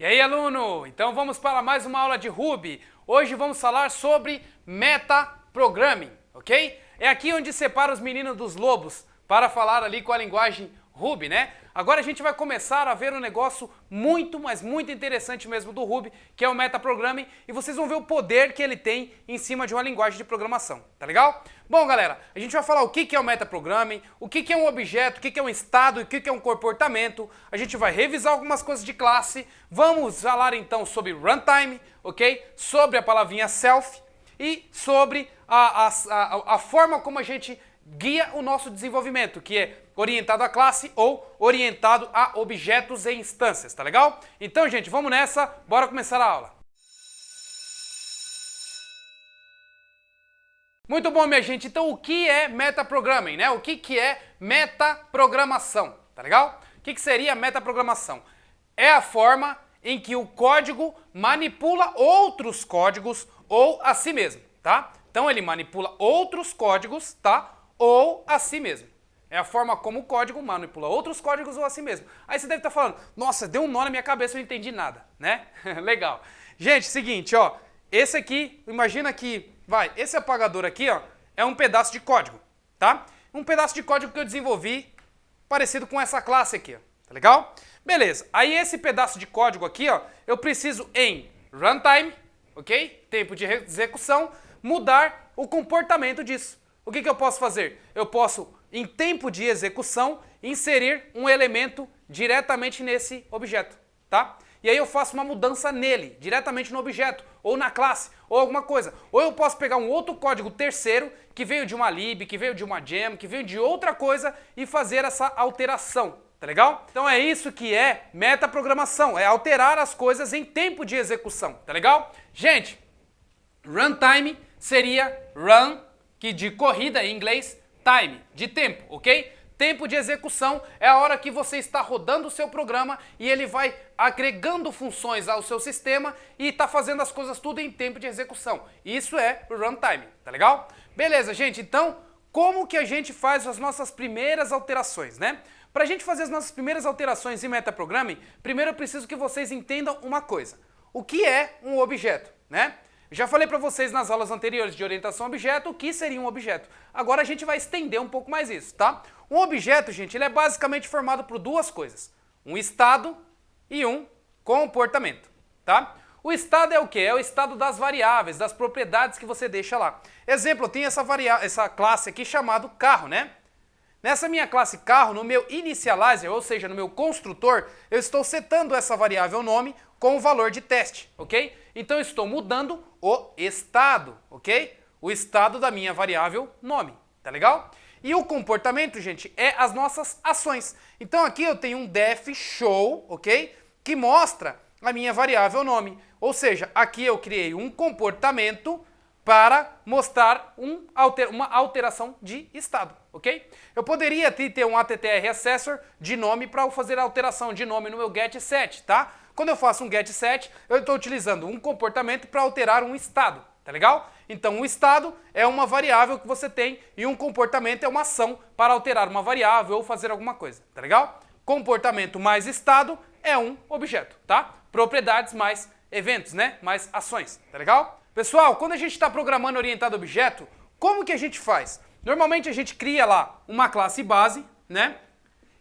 E aí, aluno? Então vamos para mais uma aula de Ruby. Hoje vamos falar sobre metaprogramming, ok? É aqui onde separa os meninos dos lobos para falar ali com a linguagem Ruby, né? Agora a gente vai começar a ver um negócio muito, mas muito interessante mesmo do Ruby, que é o metaprogramming, e vocês vão ver o poder que ele tem em cima de uma linguagem de programação, tá legal? Bom, galera, a gente vai falar o que é o metaprogramming, o que é um objeto, o que é um estado, o que é um comportamento, a gente vai revisar algumas coisas de classe, vamos falar então sobre runtime, ok? Sobre a palavrinha self e sobre a forma como a gente guia o nosso desenvolvimento, que é orientado à classe ou orientado a objetos e instâncias, tá legal? Então, gente, vamos nessa, bora começar a aula. Muito bom, minha gente. Então, o que é metaprogramming, né? O que é metaprogramação, tá legal? O que seria metaprogramação? É a forma em que o código manipula outros códigos ou a si mesmo, tá? Então, ele manipula outros códigos, tá? Ou a si mesmo. É a forma como o código manipula outros códigos ou a si mesmo. Aí você deve estar falando, nossa, deu um nó na minha cabeça, eu não entendi nada, né? Legal. Gente, seguinte, ó, esse aqui, imagina que, esse apagador aqui, ó, é um pedaço de código, tá? Um pedaço de código que eu desenvolvi parecido com essa classe aqui, ó, tá legal? Beleza, aí esse pedaço de código aqui, ó, eu preciso em runtime, ok? Tempo de execução, mudar o comportamento disso. O que eu posso fazer? Eu posso, em tempo de execução, inserir um elemento diretamente nesse objeto, tá? E aí eu faço uma mudança nele, diretamente no objeto, ou na classe, ou alguma coisa. Ou eu posso pegar um outro código terceiro, que veio de uma lib, que veio de uma gem, que veio de outra coisa, e fazer essa alteração, tá legal? Então é isso que é metaprogramação, é alterar as coisas em tempo de execução, tá legal? Gente, runtime seria run, que de corrida em inglês, time, de tempo, ok? Tempo de execução é a hora que você está rodando o seu programa e ele vai agregando funções ao seu sistema e está fazendo as coisas tudo em tempo de execução. Isso é o runtime, tá legal? Beleza, gente, então como que a gente faz as nossas primeiras alterações, né? Para a gente fazer as nossas primeiras alterações em metaprogramming, primeiro eu preciso que vocês entendam uma coisa. O que é um objeto, né? Já falei para vocês nas aulas anteriores de orientação a objeto o que seria um objeto. Agora a gente vai estender um pouco mais isso, tá? Um objeto, gente, ele é basicamente formado por duas coisas. Um estado e um comportamento, tá? O estado é o quê? É o estado das variáveis, das propriedades que você deixa lá. Exemplo, eu tenho essa classe aqui chamado carro, né? Nessa minha classe carro, no meu initializer, ou seja, no meu construtor, eu estou setando essa variável nome com o valor de teste, ok? Então eu estou mudando o estado, ok? O estado da minha variável nome, tá legal? E o comportamento, gente, é as nossas ações. Então aqui eu tenho um def show, ok? Que mostra a minha variável nome. Ou seja, aqui eu criei um comportamento para mostrar uma alteração de estado, ok? Eu poderia ter um attr_accessor de nome para fazer a alteração de nome no meu getSet, tá? Quando eu faço um getSet, eu estou utilizando um comportamento para alterar um estado, tá legal? Então, um estado é uma variável que você tem e um comportamento é uma ação para alterar uma variável ou fazer alguma coisa, tá legal? Comportamento mais estado é um objeto, tá? Propriedades mais eventos, né? Mais ações, tá legal? Pessoal, quando a gente está programando orientado a objeto, como que a gente faz? Normalmente a gente cria lá uma classe base, né?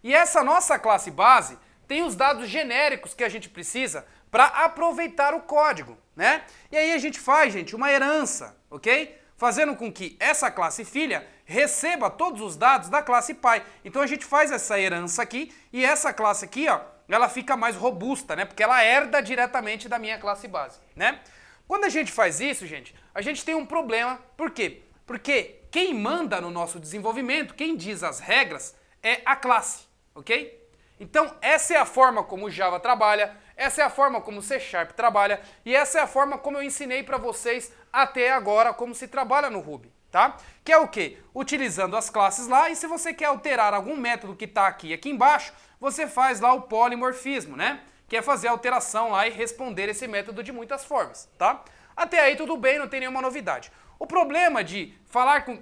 E essa nossa classe base tem os dados genéricos que a gente precisa para aproveitar o código, né? E aí a gente faz, gente, uma herança, ok? Fazendo com que essa classe filha receba todos os dados da classe pai. Então a gente faz essa herança aqui e essa classe aqui, ó, ela fica mais robusta, né? Porque ela herda diretamente da minha classe base, né? Quando a gente faz isso, gente, a gente tem um problema. Por quê? Porque quem manda no nosso desenvolvimento, quem diz as regras, é a classe, ok? Então, essa é a forma como o Java trabalha, essa é a forma como o C# trabalha e essa é a forma como eu ensinei para vocês até agora como se trabalha no Ruby, tá? Que é o quê? Utilizando as classes lá e se você quer alterar algum método que está aqui embaixo, você faz lá o polimorfismo, né? Que é fazer a alteração lá e responder esse método de muitas formas, tá? Até aí tudo bem, não tem nenhuma novidade. O problema de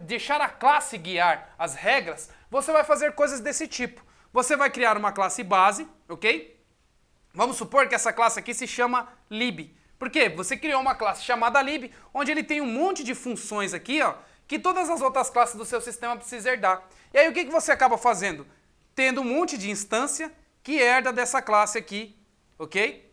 deixar a classe guiar as regras, você vai fazer coisas desse tipo. Você vai criar uma classe base, ok? Vamos supor que essa classe aqui se chama lib. Por quê? Você criou uma classe chamada lib, onde ele tem um monte de funções aqui, ó, que todas as outras classes do seu sistema precisam herdar. E aí o que você acaba fazendo? Tendo um monte de instância que herda dessa classe aqui, ok?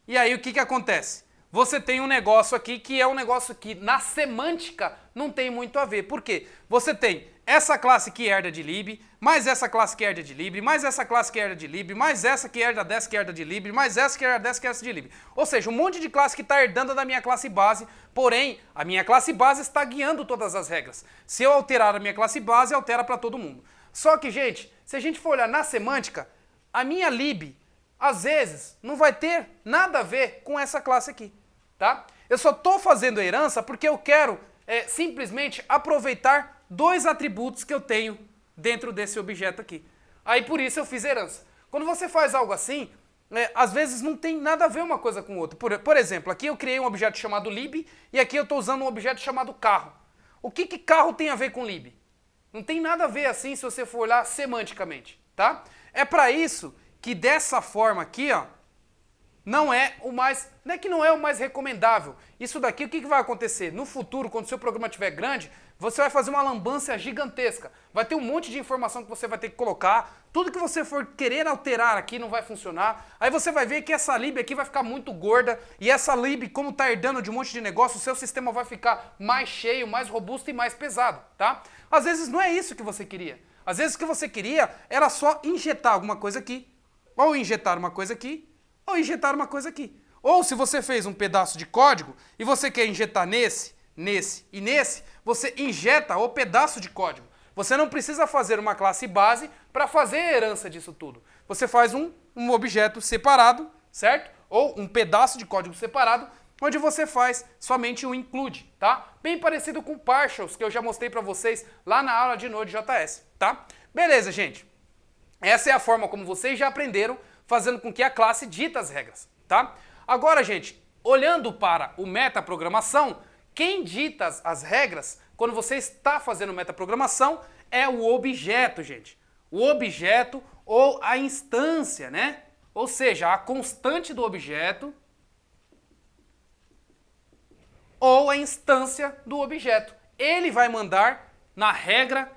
E aí o que acontece? Você tem um negócio aqui que é um negócio que na semântica não tem muito a ver. Por quê? Você tem essa classe que herda de lib, mais essa classe que herda de lib, mais essa classe que herda de lib, mais essa que herda dessa que herda de lib, mais essa que herda dessa que herda de lib. Ou seja, um monte de classe que está herdando da minha classe base, porém, a minha classe base está guiando todas as regras. Se eu alterar a minha classe base, altera para todo mundo. Só que, gente, se a gente for olhar na semântica, a minha lib, às vezes, não vai ter nada a ver com essa classe aqui, tá? Eu só estou fazendo a herança porque eu quero simplesmente aproveitar dois atributos que eu tenho dentro desse objeto aqui. Aí por isso eu fiz herança. Quando você faz algo assim, às vezes não tem nada a ver uma coisa com outra. Por exemplo, aqui eu criei um objeto chamado lib e aqui eu estou usando um objeto chamado carro. O que carro tem a ver com lib? Não tem nada a ver assim se você for olhar semanticamente, tá? É para isso que dessa forma aqui, ó, não é o mais recomendável. Isso daqui, o que vai acontecer? No futuro, quando o seu programa estiver grande, você vai fazer uma lambança gigantesca. Vai ter um monte de informação que você vai ter que colocar. Tudo que você for querer alterar aqui não vai funcionar. Aí você vai ver que essa lib aqui vai ficar muito gorda. E essa lib, como está herdando de um monte de negócio, o seu sistema vai ficar mais cheio, mais robusto e mais pesado, tá? Às vezes não é isso que você queria. Às vezes o que você queria era só injetar alguma coisa aqui, ou injetar uma coisa aqui, ou injetar uma coisa aqui. Ou se você fez um pedaço de código e você quer injetar nesse e nesse, você injeta o pedaço de código. Você não precisa fazer uma classe base para fazer a herança disso tudo. Você faz um objeto separado, certo? Ou um pedaço de código separado, onde você faz somente o include, tá? Bem parecido com partials, que eu já mostrei para vocês lá na aula de Node.js, tá? Beleza, gente. Essa é a forma como vocês já aprenderam, fazendo com que a classe dita as regras, tá? Agora, gente, olhando para o metaprogramação, quem dita as regras, quando você está fazendo metaprogramação, é o objeto, gente. O objeto ou a instância, né? Ou seja, a constante do objeto ou a instância do objeto. Ele vai mandar na regra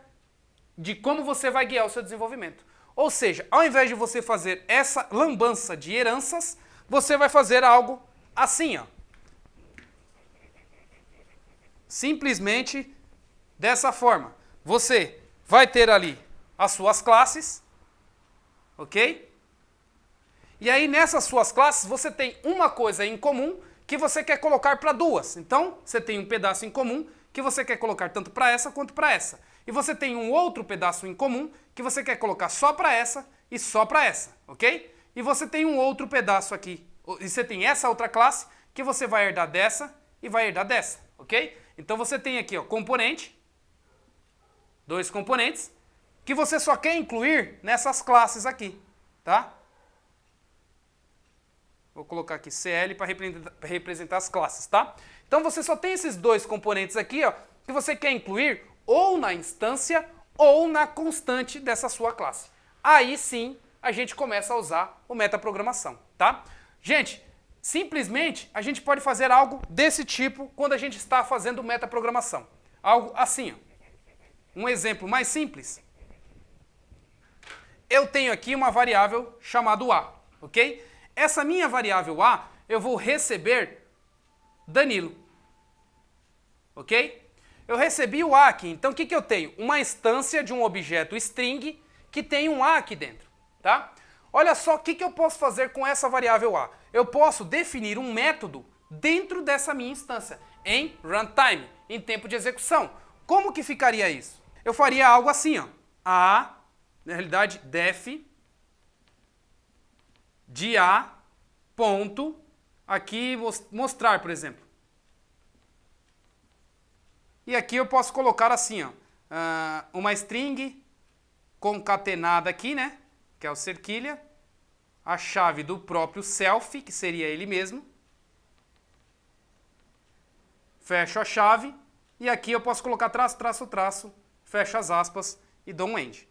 de como você vai guiar o seu desenvolvimento. Ou seja, ao invés de você fazer essa lambança de heranças, você vai fazer algo assim, ó. Simplesmente dessa forma. Você vai ter ali as suas classes, ok? E aí nessas suas classes você tem uma coisa em comum que você quer colocar para duas. Então você tem um pedaço em comum que você quer colocar tanto para essa quanto para essa. E você tem um outro pedaço em comum que você quer colocar só para essa e só para essa, ok? E você tem um outro pedaço aqui, e você tem essa outra classe que você vai herdar dessa e vai herdar dessa, ok? Então você tem aqui, ó, componente, dois componentes, que você só quer incluir nessas classes aqui, tá? Vou colocar aqui CL para representar as classes, tá? Então você só tem esses dois componentes aqui, ó, que você quer incluir ou na instância ou na constante dessa sua classe. Aí sim a gente começa a usar o metaprogramação, tá? Gente, simplesmente a gente pode fazer algo desse tipo quando a gente está fazendo metaprogramação. Algo assim, ó. Um exemplo mais simples. Eu tenho aqui uma variável chamada A, ok? Essa minha variável A, eu vou receber Danilo, ok? Eu recebi o A aqui, então o que eu tenho? Uma instância de um objeto string que tem um A aqui dentro, tá? Olha só o que eu posso fazer com essa variável A. Eu posso definir um método dentro dessa minha instância, em runtime, em tempo de execução. Como que ficaria isso? Eu faria algo assim, ó. A, na realidade, def de A ponto, aqui mostrar, por exemplo. E aqui eu posso colocar assim, ó, uma string concatenada aqui, né, que é o cerquilha, a chave do próprio self, que seria ele mesmo, fecho a chave, e aqui eu posso colocar traço, traço, traço, fecho as aspas e dou um end.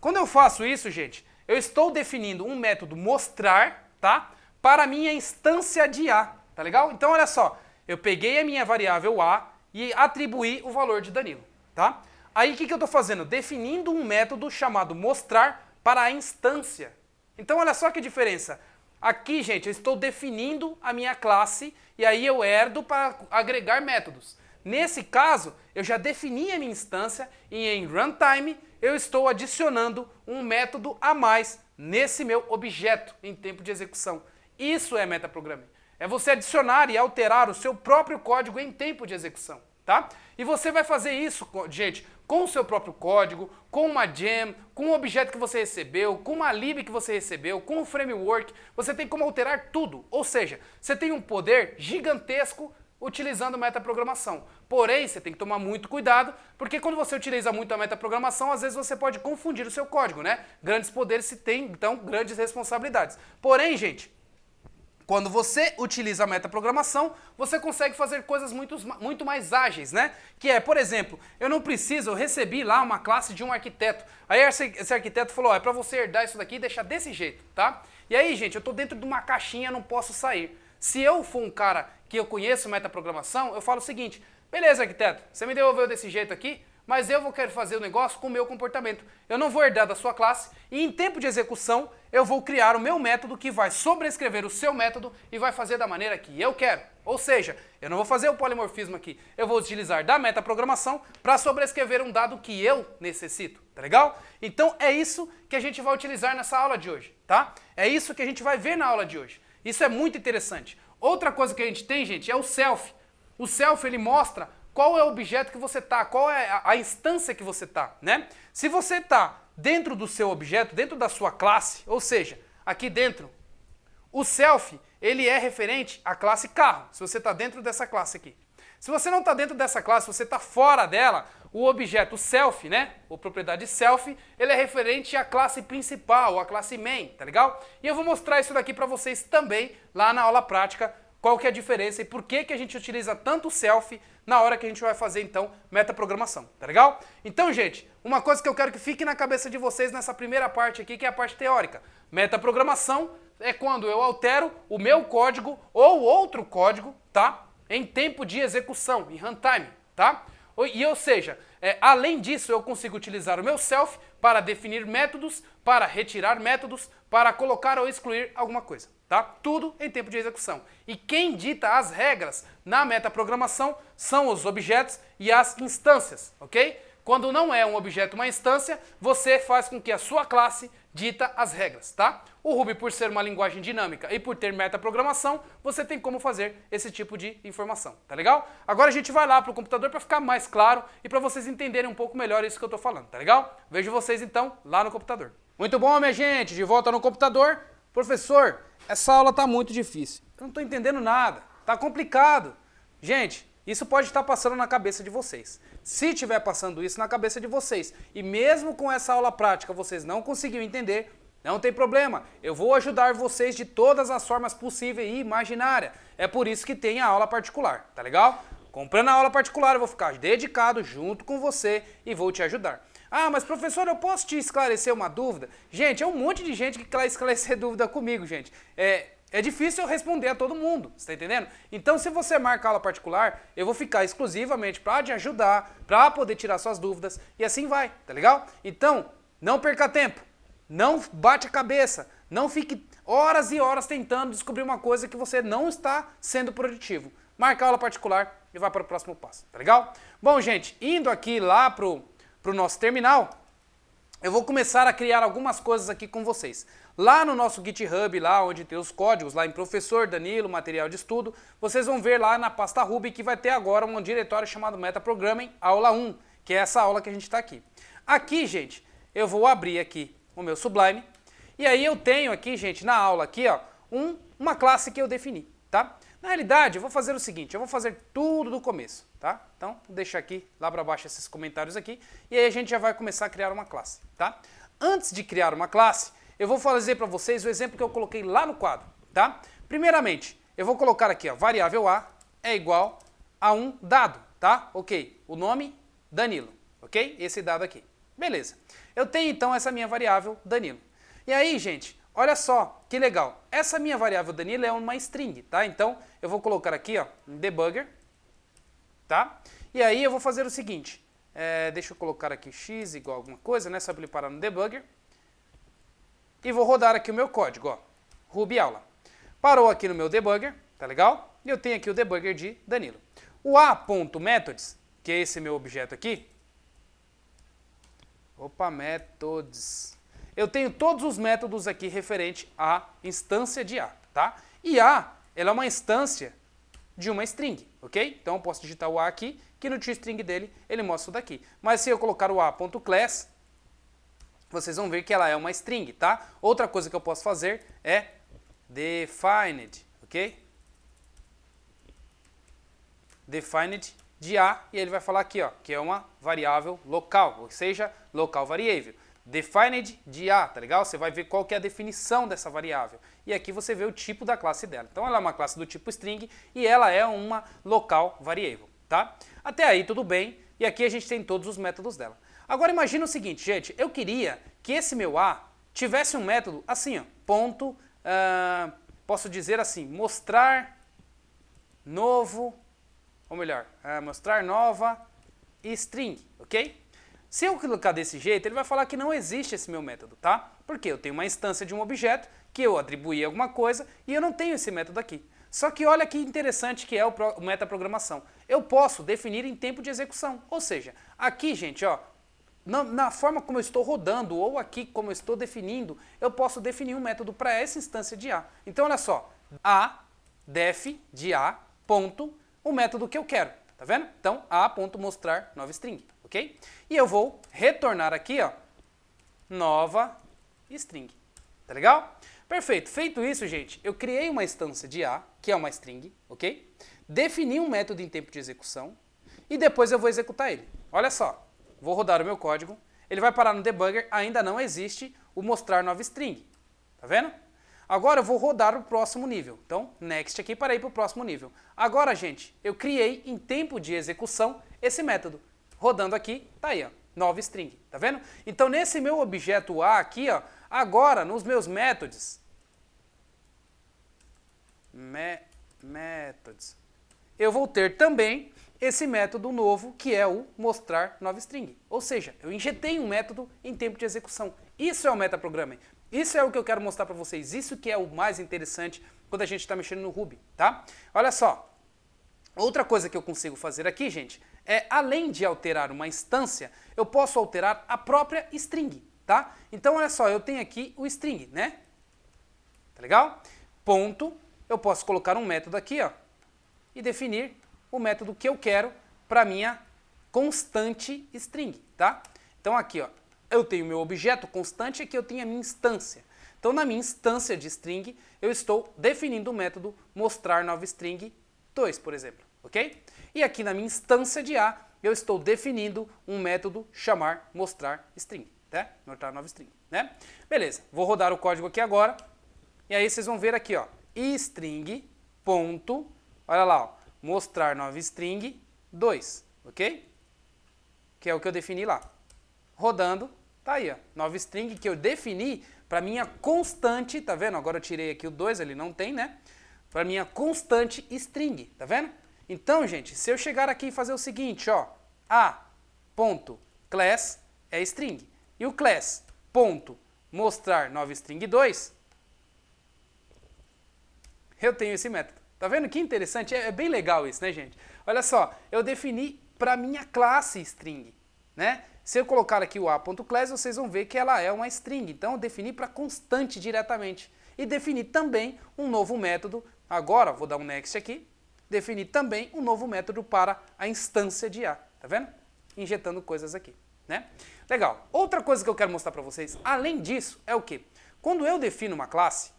Quando eu faço isso, gente, eu estou definindo um método mostrar, tá? Para a minha instância de A, tá legal? Então olha só, eu peguei a minha variável A e atribuí o valor de Danilo, tá? Aí o que eu estou fazendo? Definindo um método chamado mostrar para a instância. Então olha só que diferença. Aqui, gente, eu estou definindo a minha classe e aí eu herdo para agregar métodos. Nesse caso, eu já defini a minha instância e em runtime eu estou adicionando um método a mais nesse meu objeto em tempo de execução. Isso é metaprogramming. É você adicionar e alterar o seu próprio código em tempo de execução, tá? E você vai fazer isso, gente, com o seu próprio código, com uma gem, com um objeto que você recebeu, com uma lib que você recebeu, com um framework. Você tem como alterar tudo. Ou seja, você tem um poder gigantesco utilizando metaprogramação. Porém, você tem que tomar muito cuidado, porque quando você utiliza muito a metaprogramação, às vezes você pode confundir o seu código, né? Grandes poderes se tem, então, grandes responsabilidades. Porém, gente, quando você utiliza a metaprogramação, você consegue fazer coisas muito mais ágeis, né? Que é, por exemplo, eu recebi lá uma classe de um arquiteto. Aí esse arquiteto falou, ó, é para você herdar isso daqui e deixar desse jeito, tá? E aí, gente, eu tô dentro de uma caixinha, não posso sair. Se eu for um cara que eu conheço metaprogramação, eu falo o seguinte, beleza, arquiteto, você me devolveu desse jeito aqui, mas eu vou querer fazer o negócio com o meu comportamento. Eu não vou herdar da sua classe e em tempo de execução eu vou criar o meu método que vai sobrescrever o seu método e vai fazer da maneira que eu quero. Ou seja, eu não vou fazer o polimorfismo aqui, eu vou utilizar da metaprogramação para sobrescrever um dado que eu necessito, tá legal? Então é isso que a gente vai utilizar nessa aula de hoje, tá? É isso que a gente vai ver na aula de hoje. Isso é muito interessante. Outra coisa que a gente tem, gente, é o self. O self, ele mostra qual é o objeto que você está, qual é a instância que você está, né? Se você está dentro do seu objeto, dentro da sua classe, ou seja, aqui dentro, o self, ele é referente à classe carro, se você está dentro dessa classe aqui. Se você não está dentro dessa classe, você está fora dela, o objeto self, né, ou propriedade self, ele é referente à classe principal, à classe main, tá legal? E eu vou mostrar isso daqui para vocês também lá na aula prática, qual que é a diferença e por que que a gente utiliza tanto o self na hora que a gente vai fazer, então, metaprogramação, tá legal? Então, gente, uma coisa que eu quero que fique na cabeça de vocês nessa primeira parte aqui, que é a parte teórica. Metaprogramação é quando eu altero o meu código ou outro código, tá? Em tempo de execução, em runtime, tá? E, ou seja, além disso, eu consigo utilizar o meu self para definir métodos, para retirar métodos, para colocar ou excluir alguma coisa, tá? Tudo em tempo de execução. E quem dita as regras na metaprogramação são os objetos e as instâncias, ok? Quando não é um objeto, uma instância, você faz com que a sua classe dita as regras, tá? O Ruby, por ser uma linguagem dinâmica e por ter metaprogramação, você tem como fazer esse tipo de informação, tá legal? Agora a gente vai lá pro computador para ficar mais claro e para vocês entenderem um pouco melhor isso que eu tô falando, tá legal? Vejo vocês então lá no computador. Muito bom, minha gente, de volta no computador. Professor, essa aula tá muito difícil. Eu não tô entendendo nada, tá complicado. Gente, isso pode estar passando na cabeça de vocês. Se estiver passando isso na cabeça de vocês e mesmo com essa aula prática vocês não conseguiram entender, não tem problema. Eu vou ajudar vocês de todas as formas possíveis e imaginárias. É por isso que tem a aula particular, tá legal? Comprando a aula particular eu vou ficar dedicado junto com você e vou te ajudar. Ah, mas professor, eu posso te esclarecer uma dúvida? Gente, é um monte de gente que quer esclarecer dúvida comigo, gente. É difícil eu responder a todo mundo, você tá entendendo? Então, se você marca aula particular, eu vou ficar exclusivamente para te ajudar, para poder tirar suas dúvidas e assim vai, tá legal? Então, não perca tempo, não bate a cabeça, não fique horas e horas tentando descobrir uma coisa que você não está sendo produtivo. Marca aula particular e vai para o próximo passo, tá legal? Bom, gente, indo aqui lá pro nosso terminal, eu vou começar a criar algumas coisas aqui com vocês. Lá no nosso GitHub, lá onde tem os códigos, lá em Professor Danilo, material de estudo, vocês vão ver lá na pasta Ruby que vai ter agora um diretório chamado Metaprogramming, aula 1, que é essa aula que a gente está aqui. Aqui, gente, eu vou abrir aqui o meu Sublime, e aí eu tenho aqui, gente, na aula aqui, ó, uma classe que eu defini, tá? Na realidade, eu vou fazer o seguinte, eu vou fazer tudo do começo, tá? Então, vou deixar aqui, lá para baixo, esses comentários aqui, e aí a gente já vai começar a criar uma classe, tá? Antes de criar uma classe, eu vou fazer para vocês o exemplo que eu coloquei lá no quadro, tá? Primeiramente, eu vou colocar aqui, ó, variável A é igual a um dado, tá? Ok, o nome, Danilo, ok? Esse dado aqui. Beleza. Eu tenho, então, essa minha variável, Danilo. E aí, gente, olha só, que legal. Essa minha variável Danilo é uma string, tá? Então, eu vou colocar aqui, ó, um debugger, tá? E aí eu vou fazer o seguinte, deixa eu colocar aqui x igual alguma coisa, né? Só para ele parar no debugger. E vou rodar aqui o meu código, ó, Ruby aula. Parou aqui no meu debugger, tá legal? E eu tenho aqui o debugger de Danilo. O a.methods, que é esse meu objeto aqui. Opa, methods. Eu tenho todos os métodos aqui referente à instância de A, tá? E A, ela é uma instância de uma string, ok? Então eu posso digitar o A aqui, que no toString dele ele mostra isso daqui. Mas se eu colocar o A.class, vocês vão ver que ela é uma string, tá? Outra coisa que eu posso fazer é defined, ok? Defined de A, e ele vai falar aqui, ó, que é uma variável local, ou seja, local variável. Defined de A, tá legal? Você vai ver qual que é a definição dessa variável. E aqui você vê o tipo da classe dela. Então ela é uma classe do tipo string e ela é uma local variável, tá? Até aí tudo bem, e aqui a gente tem todos os métodos dela. Agora imagina o seguinte, gente, eu queria que esse meu A tivesse um método assim, ó, ponto, posso dizer assim, mostrar novo, ou melhor, mostrar nova string, ok? Se eu colocar desse jeito, ele vai falar que não existe esse meu método, tá? Porque eu tenho uma instância de um objeto que eu atribuí alguma coisa e eu não tenho esse método aqui. Só que olha que interessante que é o metaprogramação. Eu posso definir em tempo de execução. Ou seja, aqui, gente, ó, na forma como eu estou rodando ou aqui como eu estou definindo, eu posso definir um método para essa instância de A. Então, olha só, def de A, ponto, o método que eu quero. Tá vendo? Então, a.mostrar nova string, ok? E eu vou retornar aqui, ó, nova string. Tá legal? Perfeito. Feito isso, gente, eu criei uma instância de A, que é uma string, ok? Defini um método em tempo de execução e depois eu vou executar ele. Olha só, vou rodar o meu código, ele vai parar no debugger, ainda não existe o mostrar nova string. Tá vendo? Agora eu vou rodar o próximo nível. Então, next aqui para ir para o próximo nível. Agora, gente, eu criei em tempo de execução esse método. Rodando aqui, tá aí, ó, nova string. Tá vendo? Então, nesse meu objeto A aqui, ó, agora nos meus métodos, eu vou ter também esse método novo que é o mostrar nova string. Ou seja, eu injetei um método em tempo de execução. Isso é o metaprogramming. Isso é o que eu quero mostrar para vocês. Isso que é o mais interessante quando a gente está mexendo no Ruby, tá? Olha só. Outra coisa que eu consigo fazer aqui, gente, é além de alterar uma instância, eu posso alterar a própria string, tá? Então, olha só, eu tenho aqui o string, né? Tá legal? Ponto. Eu posso colocar um método aqui, ó, e definir o método que eu quero para minha constante string, tá? Então, aqui, ó, eu tenho meu objeto constante e aqui eu tenho a minha instância. Então, na minha instância de string, eu estou definindo o método mostrar nova string 2, por exemplo, ok? E aqui na minha instância de A, eu estou definindo um método chamar mostrar string, né? Mostrar nova string, né? Beleza, vou rodar o código aqui agora, e aí vocês vão ver aqui, ó, string, ponto, olha lá, ó, mostrar nova string 2, ok? Que é o que eu defini lá. Rodando, tá aí, ó, nova string que eu defini para minha constante, tá vendo? Agora eu tirei aqui o 2, ele não tem, né? Para minha constante string, tá vendo? Então, gente, se eu chegar aqui e fazer o seguinte, ó, a.class é string, e o class ponto mostrar nova string 2, eu tenho esse método. Tá vendo que interessante? É bem legal isso, né, gente? Olha só, eu defini para minha classe string, né? Se eu colocar aqui o a.class, vocês vão ver que ela é uma string. Então, eu defini para constante diretamente. E defini também um novo método. Agora, vou dar um next aqui. Defini também um novo método para a instância de A. Tá vendo? Injetando coisas aqui, né? Legal. Outra coisa que eu quero mostrar para vocês, além disso, é o quê? Quando eu defino uma classe,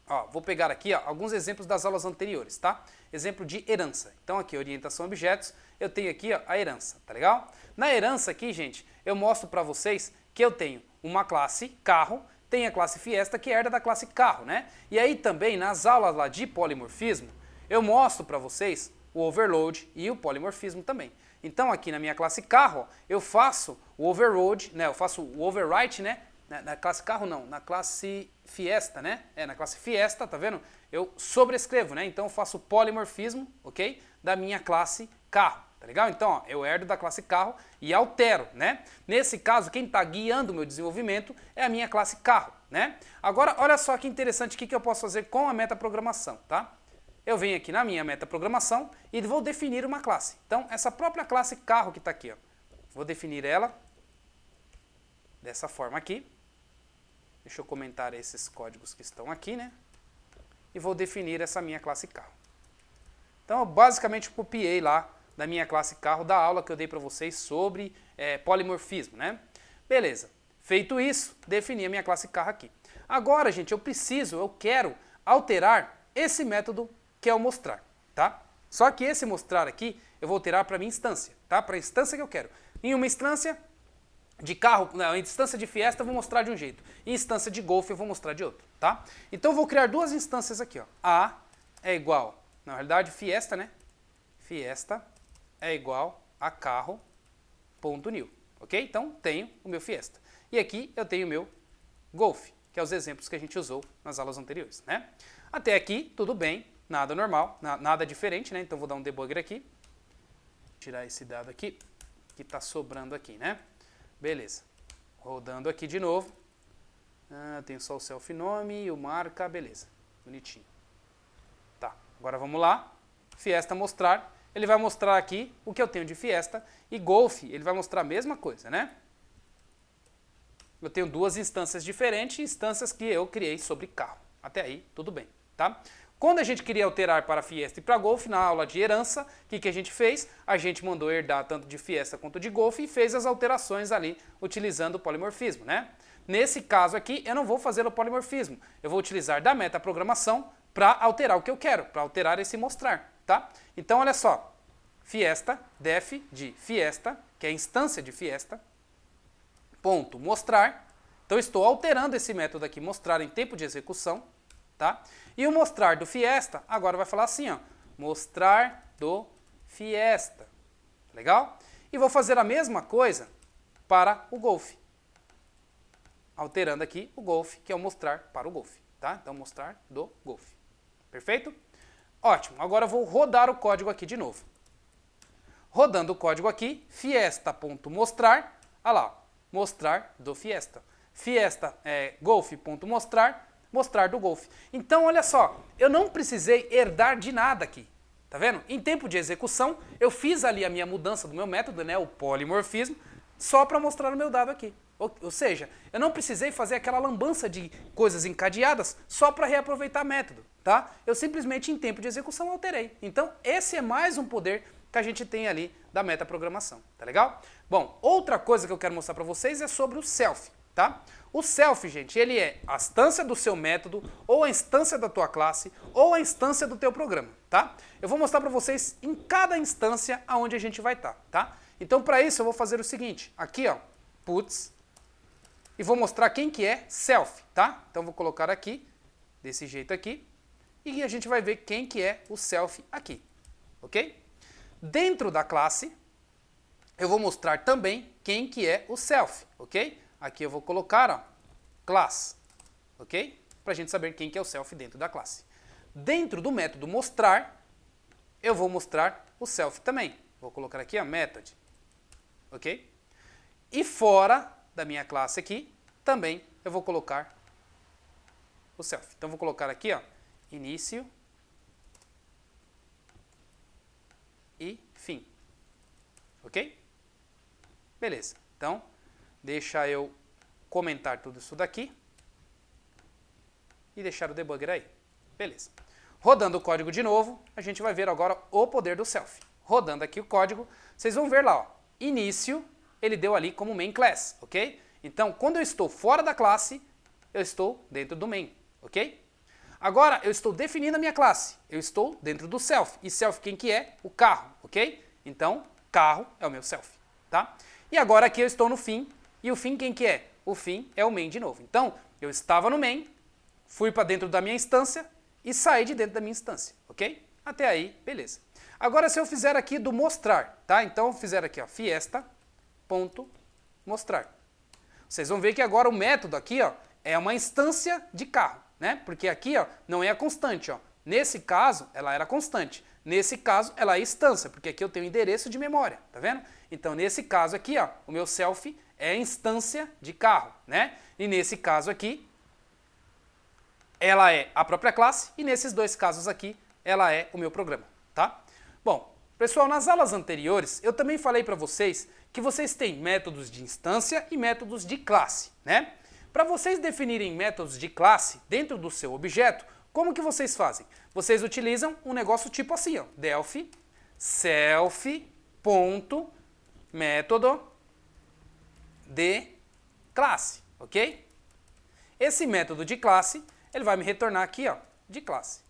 ó, vou pegar aqui, ó, alguns exemplos das aulas anteriores, tá? Exemplo de herança. Então aqui, orientação a objetos, eu tenho aqui, ó, a herança, tá legal? Na herança aqui, gente, eu mostro para vocês que eu tenho uma classe carro, tem a classe Fiesta que herda da classe carro, né? E aí também, nas aulas lá de polimorfismo, eu mostro para vocês o overload e o polimorfismo também. Então aqui na minha classe carro, ó, eu faço o overload, né? Eu faço o overwrite, né? na classe carro não, na classe Fiesta, né? Na classe Fiesta, tá vendo? Eu sobrescrevo, né? Então eu faço polimorfismo, ok? Da minha classe carro, tá legal? Então, ó, eu herdo da classe carro e altero, né? Nesse caso, quem está guiando o meu desenvolvimento é a minha classe carro, né? Agora, olha só que interessante o que eu posso fazer com a metaprogramação, tá? Eu venho aqui na minha metaprogramação e vou definir uma classe. Então, essa própria classe carro que está aqui, ó, vou definir ela dessa forma aqui. Deixa eu comentar esses códigos que estão aqui, né? E vou definir essa minha classe carro. Então, eu basicamente copiei lá da minha classe carro da aula que eu dei para vocês sobre polimorfismo, né? Beleza. Feito isso, defini a minha classe carro aqui. Agora, gente, eu quero alterar esse método que é o mostrar, tá? Só que esse mostrar aqui, eu vou alterar para minha instância, tá? Para a instância que eu quero. Em uma instância de carro, não, em instância de Fiesta eu vou mostrar de um jeito. Em instância de Golf eu vou mostrar de outro, tá? Então eu vou criar duas instâncias aqui, ó. A é igual, na realidade Fiesta, né? Fiesta é igual a carro.new, ok? Então tenho o meu Fiesta. E aqui eu tenho o meu Golf, que é os exemplos que a gente usou nas aulas anteriores, né? Até aqui tudo bem, nada normal, nada diferente, né? Então vou dar um debugger aqui. Tirar esse dado aqui, que está sobrando aqui, né? Beleza. Rodando aqui de novo. Tem só o self nome e o marca, beleza. Bonitinho. Tá, agora vamos lá. Fiesta mostrar. Ele vai mostrar aqui o que eu tenho de Fiesta. E Golf, ele vai mostrar a mesma coisa, né? Eu tenho duas instâncias diferentes, instâncias que eu criei sobre carro. Até aí, tudo bem, tá? Quando a gente queria alterar para Fiesta e para Golf, na aula de herança, o que a gente fez? A gente mandou herdar tanto de Fiesta quanto de Golf e fez as alterações ali utilizando o polimorfismo, né? Nesse caso aqui, eu não vou fazer o polimorfismo. Eu vou utilizar da metaprogramação para alterar o que eu quero, para alterar esse mostrar, tá? Então, olha só. Fiesta, def de Fiesta, que é a instância de Fiesta, ponto mostrar. Então, estou alterando esse método aqui, mostrar em tempo de execução, tá? E o mostrar do Fiesta, agora vai falar assim, ó, mostrar do Fiesta, legal? E vou fazer a mesma coisa para o Golf, alterando aqui o Golf, que é o mostrar para o Golf, tá? Então, mostrar do Golf, perfeito? Ótimo, agora eu vou rodar o código aqui de novo. Rodando o código aqui, fiesta.mostrar, olha lá, mostrar do Fiesta. Fiesta golf.mostrar, mostrar do Golf. Então, olha só, eu não precisei herdar de nada aqui, tá vendo? Em tempo de execução, eu fiz ali a minha mudança do meu método, né, o polimorfismo, só para mostrar o meu dado aqui. Ou seja, eu não precisei fazer aquela lambança de coisas encadeadas só para reaproveitar método, tá? Eu simplesmente, em tempo de execução, alterei. Então, esse é mais um poder que a gente tem ali da metaprogramação, tá legal? Bom, outra coisa que eu quero mostrar para vocês é sobre o self, tá? O self, gente, ele é a instância do seu método, ou a instância da tua classe, ou a instância do teu programa, tá? Eu vou mostrar para vocês em cada instância aonde a gente vai estar, tá? Então, para isso, eu vou fazer o seguinte, aqui, ó, puts, e vou mostrar quem que é self, tá? Então, vou colocar aqui, desse jeito aqui, e a gente vai ver quem que é o self aqui, ok? Dentro da classe, eu vou mostrar também quem que é o self, ok? Aqui eu vou colocar, ó, class, ok? Para a gente saber quem que é o self dentro da classe. Dentro do método mostrar, eu vou mostrar o self também. Vou colocar aqui a method, ok? E fora da minha classe aqui, também eu vou colocar o self. Então, vou colocar aqui, ó, início e fim, ok? Beleza, então, deixa eu comentar tudo isso daqui e deixar o debugger aí, beleza. Rodando o código de novo, a gente vai ver agora o poder do self. Rodando aqui o código, vocês vão ver lá, ó, início, ele deu ali como main class, ok? Então, quando eu estou fora da classe, eu estou dentro do main, ok? Agora, eu estou definindo a minha classe. Eu estou dentro do self. E self quem que é? O carro, ok? Então, carro é o meu self, tá? E agora aqui eu estou no fim. E o fim quem que é? O fim é o main de novo. Então, eu estava no main, fui para dentro da minha instância e saí de dentro da minha instância, ok? Até aí, beleza. Agora, se eu fizer aqui do mostrar, tá? Então, eu fizer aqui, ó, fiesta.mostrar. Vocês vão ver que agora o método aqui, ó, é uma instância de carro, né? Porque aqui, ó, não é a constante, ó. Nesse caso, ela era constante. Nesse caso, ela é instância, porque aqui eu tenho endereço de memória, tá vendo? Então, nesse caso aqui, ó, o meu self é instância de carro, né? E nesse caso aqui, ela é a própria classe, e nesses dois casos aqui, ela é o meu programa, tá? Bom, pessoal, nas aulas anteriores, eu também falei para vocês que vocês têm métodos de instância e métodos de classe, né? Para vocês definirem métodos de classe dentro do seu objeto, como que vocês fazem? Vocês utilizam um negócio tipo assim, ó, Delphi self.método de classe, ok? Esse método de classe, ele vai me retornar aqui, ó, de classe.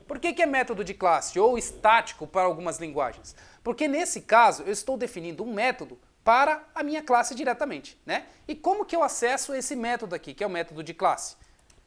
Por que é método de classe ou estático para algumas linguagens? Porque nesse caso eu estou definindo um método para a minha classe diretamente, né? E como que eu acesso esse método aqui, que é o método de classe?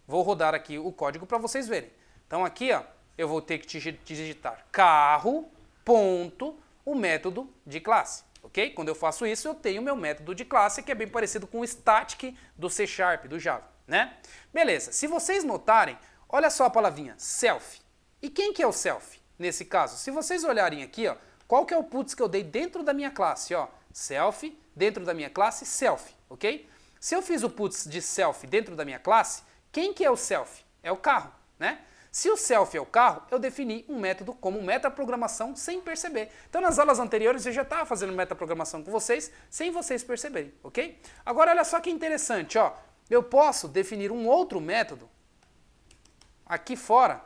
Vou rodar aqui o código para vocês verem. Então aqui, ó, eu vou ter que digitar carro, ponto, o método de classe, ok? Quando eu faço isso, eu tenho o meu método de classe, que é bem parecido com o static do C#, do Java, né? Beleza, se vocês notarem, olha só a palavrinha self. E quem que é o self nesse caso? Se vocês olharem aqui, ó, qual que é o puts que eu dei dentro da minha classe, ó? Self, dentro da minha classe, self, ok? Se eu fiz o puts de self dentro da minha classe, quem que é o self? É o carro, né? Se o self é o carro, eu defini um método como metaprogramação sem perceber. Então, nas aulas anteriores, eu já estava fazendo metaprogramação com vocês, sem vocês perceberem, ok? Agora, olha só que interessante, ó. Eu posso definir um outro método aqui fora,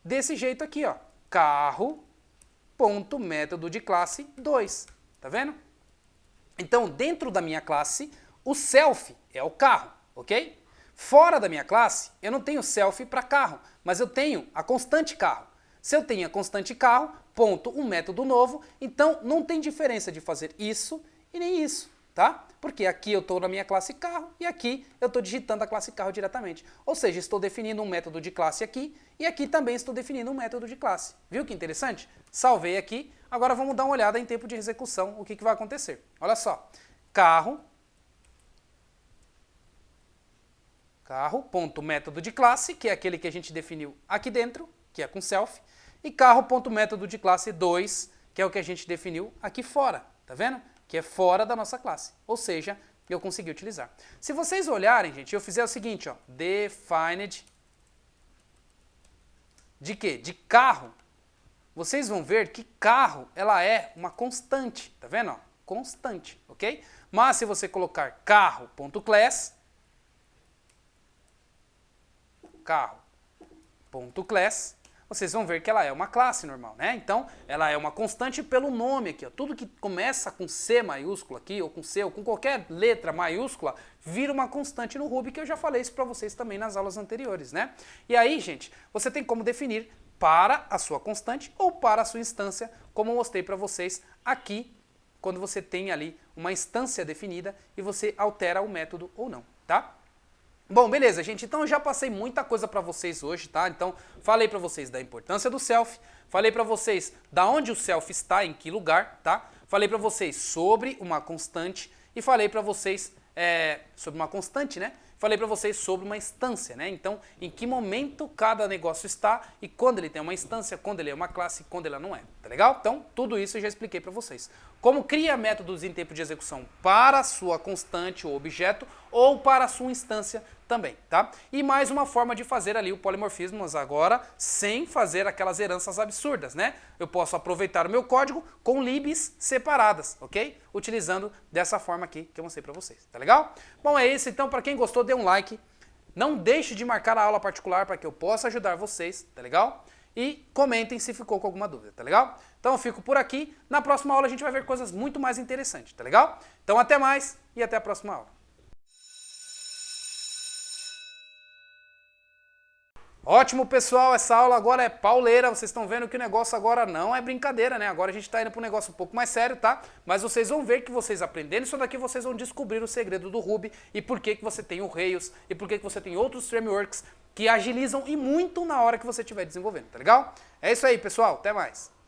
desse jeito aqui, ó. Carro.método de classe 2, tá vendo? Então, dentro da minha classe, o self é o carro, ok? Fora da minha classe, eu não tenho self para carro, mas eu tenho a constante carro. Se eu tenho a constante carro, ponto, um método novo, então não tem diferença de fazer isso e nem isso, tá? Porque aqui eu estou na minha classe carro e aqui eu estou digitando a classe carro diretamente. Ou seja, estou definindo um método de classe aqui e aqui também estou definindo um método de classe. Viu que interessante? Salvei aqui, agora vamos dar uma olhada em tempo de execução, o que vai acontecer. Olha só, carro.método de classe, que é aquele que a gente definiu aqui dentro, que é com self, e carro.método de classe 2, que é o que a gente definiu aqui fora, tá vendo? Que é fora da nossa classe, ou seja, eu consegui utilizar. Se vocês olharem, gente, eu fizer o seguinte, ó, defined de quê? De carro. Vocês vão ver que carro, ela é uma constante, tá vendo? Ó? Constante, ok? Mas se você colocar carro.class, vocês vão ver que ela é uma classe normal, né? Então, ela é uma constante pelo nome aqui, ó. Tudo que começa com C maiúsculo aqui, ou com C, ou com qualquer letra maiúscula, vira uma constante no Ruby, que eu já falei isso para vocês também nas aulas anteriores, né? E aí, gente, você tem como definir para a sua constante ou para a sua instância, como eu mostrei para vocês aqui, quando você tem ali uma instância definida e você altera o método ou não, tá? Bom, beleza, gente, então eu já passei muita coisa para vocês hoje, tá? Então, falei para vocês da importância do self, falei para vocês da onde o self está, em que lugar, tá? Falei para vocês sobre uma constante e falei para vocês sobre uma constante, né? Falei para vocês sobre uma instância, né? Então, em que momento cada negócio está e quando ele tem uma instância, quando ele é uma classe, quando ele não é, tá legal? Então, tudo isso eu já expliquei para vocês. Como cria métodos em tempo de execução para a sua constante ou objeto ou para a sua instância também, tá? E mais uma forma de fazer ali o polimorfismo, mas agora sem fazer aquelas heranças absurdas, né? Eu posso aproveitar o meu código com libs separadas, ok? Utilizando dessa forma aqui que eu mostrei para vocês, tá legal? Bom, é isso então. Para quem gostou, dê um like. Não deixe de marcar a aula particular para que eu possa ajudar vocês, tá legal? E comentem se ficou com alguma dúvida, tá legal? Então eu fico por aqui. Na próxima aula a gente vai ver coisas muito mais interessantes, tá legal? Então até mais e até a próxima aula. Ótimo, pessoal, essa aula agora é pauleira, vocês estão vendo que o negócio agora não é brincadeira, né? Agora a gente está indo para um negócio um pouco mais sério, tá? Mas vocês vão ver que vocês aprendendo isso daqui, vocês vão descobrir o segredo do Ruby e por que você tem o Rails e por que você tem outros frameworks que agilizam e muito na hora que você estiver desenvolvendo, tá legal? É isso aí, pessoal, até mais!